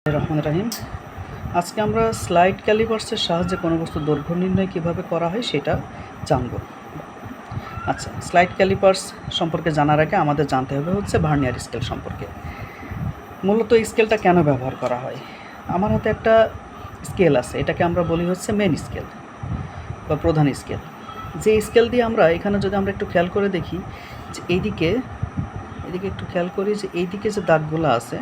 রহমান রাহিম। আজকে আমরা স্লাইড ক্যালিপার্সের সাহায্যে কোনো বস্তুর দৈর্ঘ্য নির্ণয় কীভাবে করা হয় সেটা জানব। আচ্ছা, স্লাইড ক্যালিপার্স সম্পর্কে জানার আগে আমাদের জানতে হবে হচ্ছে ভার্নিয়ার স্কেল সম্পর্কে। মূলত এই স্কেলটা কেন ব্যবহার করা হয়? আমার হাতে একটা স্কেল আছে, এটাকে আমরা বলি হচ্ছে মেন স্কেল বা প্রধান স্কেল। যে স্কেল দিয়ে আমরা এখানে যদি আমরা একটু খেয়াল করে দেখি যে এইদিকে একটু খেয়াল করি যে এইদিকে যে দাগগুলো আছে,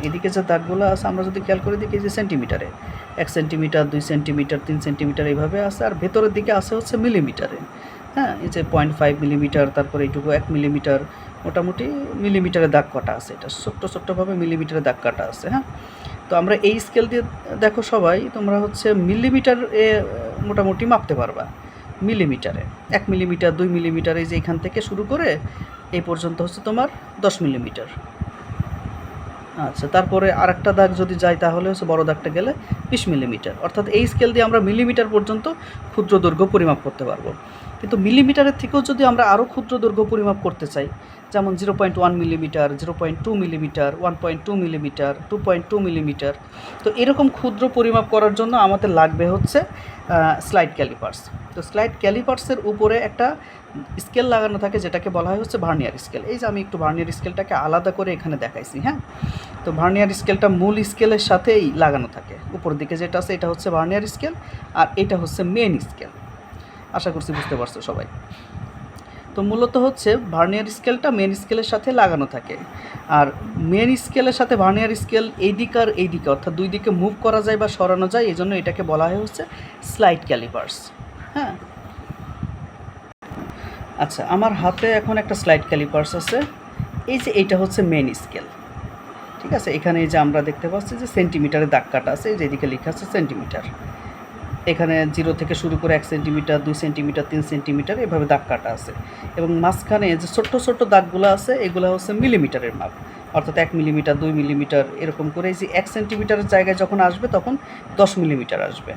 এদিকে যে দাগগুলো আছে আমরা যদি খেয়াল করে দেখি যে সেন্টিমিটারে 1 সেন্টিমিটার, 2 সেন্টিমিটার, 3 সেন্টিমিটার এইভাবে আছে, আর ভেতরের দিকে আছে হচ্ছে মিলিমিটারে। এই যে 0.5 মিলিমিটার, তারপরে এইটুকু 1 মিলিমিটার, মোটামুটি মিলিমিটারে দাগ কাটা আছে। এটা ছোট্টভাবে মিলিমিটারে দাগ কাটা আছে। তো আমরা এই স্কেল দিয়ে দেখো সবাই তোমরা হচ্ছে মিলিমিটার মোটামুটি মাপতে পারবা। মিলিমিটারে 1 মিলিমিটার, 2 মিলিমিটার, এই যে এখান থেকে শুরু করে এই পর্যন্ত হচ্ছে তোমার 10 মিলিমিটার। আচ্ছা, তারপরে আরেকটা দাগ যদি যায় তাহলে হচ্ছে বড় দাগটা গেলে 20 মিলিমিটার। অর্থাৎ এই স্কেল দিয়ে আমরা মিলিমিটার পর্যন্ত ক্ষুদ্র দৈর্ঘ্য পরিমাপ করতে পারবো। কিন্তু মিলিমিটারের থেকেও যদি আমরা আরও ক্ষুদ্র দৈর্ঘ্য পরিমাপ করতে চাই, যেমন 0.1 মিলিমিটার, 0.2 মিলিমিটার, 1.2 মিলিমিটার, 2.2 মিলিমিটার, তো এরকম ক্ষুদ্র পরিমাপ করার জন্য আমাদের লাগবে হচ্ছে স্লাইড ক্যালিপার্স। তো স্লাইড ক্যালিপার্সের উপরে একটা স্কেল লাগানো থাকে যেটাকে বলা হয় হচ্ছে ভার্নিয়ার স্কেল। এই যে আমি একটু ভার্নিয়ার স্কেলটাকে আলাদা করে এখানে দেখাইছি। তো ভার্নিয়ার স্কেলটা মূল স্কেলের সাথেই লাগানো থাকে। উপর দিকে যেটা আছে এটা হচ্ছে ভার্নিয়ার স্কেল, আর এটা হচ্ছে মেন স্কেল। আশা করছি বুঝতে পারছো সবাই। তো মূলত হচ্ছে ভার্নিয়ার স্কেলটা মেন স্কেলের সাথে লাগানো থাকে, আর মেন স্কেলের সাথে ভার্নিয়ার স্কেল এই দিক আর এই দিকে, অর্থাৎ দুই দিকে মুভ করা যায় বা সরানো যায়, এই জন্য এটাকে বলা হয় হচ্ছে স্লাইড ক্যালিপার্স। আচ্ছা, আমার হাতে এখন একটা স্লাইড ক্যালিপার্স আছে। এই যে এইটা হচ্ছে মেন স্কেল, ঠিক আছে। এখানে এই যে আমরা দেখতে পাচ্ছি যে সেন্টিমিটারে দাগ কাটা আছে, যেদিকে লেখা আছে সেন্টিমিটার। এখানে 0 থেকে শুরু করে 1 সেন্টিমিটার, 2 সেন্টিমিটার, 3 সেন্টিমিটার এভাবে দাগ কাটা আছে, এবং মাঝখানে যে ছোট্ট দাগগুলো আছে এগুলো হচ্ছে মিলিমিটারের মাপ। অর্থাৎ 1 মিলিমিটার, 2 মিলিমিটার এরকম করে। এই যে 1 সেন্টিমিটারের জায়গায় যখন আসবে তখন 10 মিলিমিটার আসবে,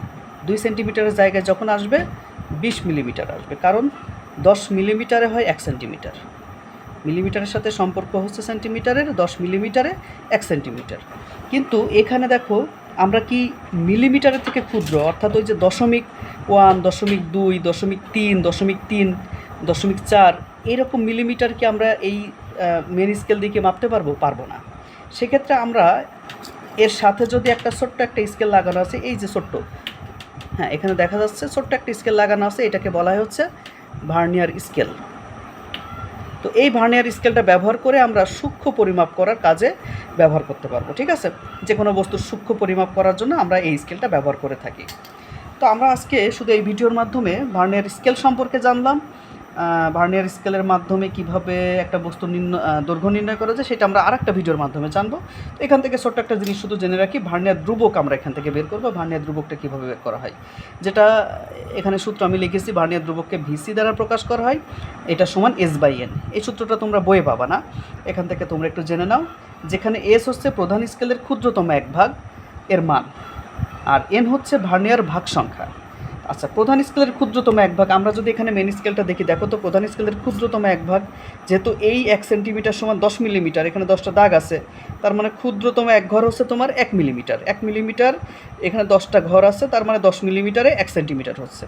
2 সেন্টিমিটারের জায়গায় যখন আসবে 20 মিলিমিটার আসবে, কারণ 10 মিলিমিটারে হয় 1 সেন্টিমিটার। মিলিমিটারের সাথে সম্পর্ক হচ্ছে সেন্টিমিটারের, 10 মিলিমিটারে 1 সেন্টিমিটার। কিন্তু এখানে দেখো আমরা কি মিলিমিটারের থেকে ক্ষুদ্র, অর্থাৎ ওই যে 0.1, 0.2, 0.3, 0.3, 0.4 এরকম মিলিমিটার কি আমরা এই মেন স্কেল দিয়ে মাপতে পারবো না। সেক্ষেত্রে আমরা এর সাথে যদি একটা ছোট্ট একটা স্কেল লাগানো আছে, এই যে ছোট্ট, এখানে দেখা যাচ্ছে ছোট্ট একটা স্কেল লাগানো আছে, এটাকে বলা হচ্ছে ভার্নিয়ার স্কেল। তো এই ভার্নিয়ার স্কেলটা ব্যবহার করে আমরা সূক্ষ্ম পরিমাপ করার কাজে ব্যবহার করতে পারবো, ঠিক আছে। যে কোনো বস্তুর সূক্ষ্ম পরিমাপ করার জন্য আমরা এই স্কেলটা ব্যবহার করে থাকি। তো আমরা আজকে শুধু এই ভিডিওর মাধ্যমে ভার্নিয়ার স্কেল সম্পর্কে জানলাম। ভার্নিয়ার স্কেলের মাধ্যমে কিভাবে একটা বস্তু দৈর্ঘ্য নির্ণয় করা যায় সেটা আমরা আরেকটা ভিডিওর মাধ্যমে জানবো। তো এখান থেকে ছোট্ট একটা জিনিস শুধু জেনে রাখি, ভার্নিয়ার ধ্রুবক আমরা এখান থেকে বের করবো। ভার্নিয়ার ধ্রুবকটা কীভাবে বের করা হয়, যেটা এখানে সূত্র আমি লিখেছি, ভার্নিয়ার ধ্রুবককে ভিসি দ্বারা প্রকাশ করা হয়, এটা সমান S/N। এই সূত্রটা তোমরা বইয়ে পাবা না, এখান থেকে তোমরা একটু জেনে নাও। যেখানে S হচ্ছে প্রধান স্কেলের ক্ষুদ্রতম এক ভাগ এর মান, আর N হচ্ছে ভার্নিয়ার ভাগ সংখ্যা। আচ্ছা, প্রধান স্কেলের ক্ষুদ্রতম এক ভাগ, আমরা যদি এখানে মেন স্কেলটা দেখি, দেখো তো প্রধান স্কেলের ক্ষুদ্রতম এক ভাগ, যেহেতু এই 1 সেন্টিমিটার সমান 10 মিলিমিটার, এখানে 10টা দাগ আছে, তার মানে ক্ষুদ্রতম এক ঘর হচ্ছে তোমার 1 মিলিমিটার। 1 মিলিমিটার, এখানে 10টা ঘর আছে, তার মানে 10 মিলিমিটারে 1 সেন্টিমিটার হচ্ছে।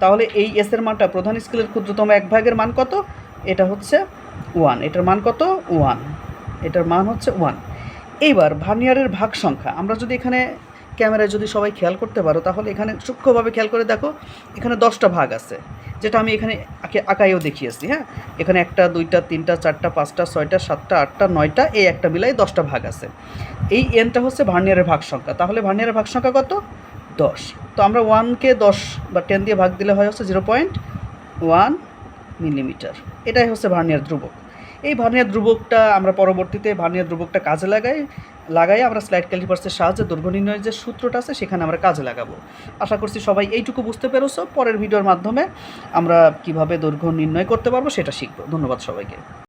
তাহলে এই এসের মানটা, প্রধান স্কেলের ক্ষুদ্রতম এক ভাগের মান কত? এটা হচ্ছে 1। এটার মান কত? 1। এটার মান হচ্ছে 1। এইবার ভার্নিয়ারের ভাগ সংখ্যা, আমরা যদি এখানে ক্যামেরায় যদি সবাই খেয়াল করতে পারো তাহলে এখানে সূক্ষ্মভাবে খেয়াল করে দেখো, এখানে 10টা ভাগ আছে, যেটা আমি এখানে আঁকাইও দেখিয়েছি। এখানে 1টা, 2টা, 3টা, 4টা, 5টা, 6টা, 7টা, 8টা, 9টা, এই একটা মিলাই 10টা ভাগ আছে। এই এনটা হচ্ছে ভার্নিয়ারের ভাগ সংখ্যা। তাহলে ভার্নিয়ারের ভাগ সংখ্যা কত? 10। তো আমরা 1কে 10 বা 10 দিয়ে ভাগ দিলে হয় হচ্ছে 0.1 মিলিমিটার। এটাই হচ্ছে ভার্নিয়ার ধ্রুবক। এই ভার্নিয়ার ধ্রুবকটা আমরা পরবর্তীতে ভার্নিয়ার ধ্রুবকটা কাজে লাগাই আমরা স্লাইড ক্যালিপার্সের সাহায্যে দৈর্ঘ্য নির্ণয়ের যে সূত্রটা আছে সেখানে আমরা কাজে লাগাবো। আশা করছি সবাই এইটুকু বুঝতে পেরেছো। পরের ভিডিওর মাধ্যমে আমরা কিভাবে দৈর্ঘ্য নির্ণয় করতে পারবো সেটা শিখবো। ধন্যবাদ সবাইকে।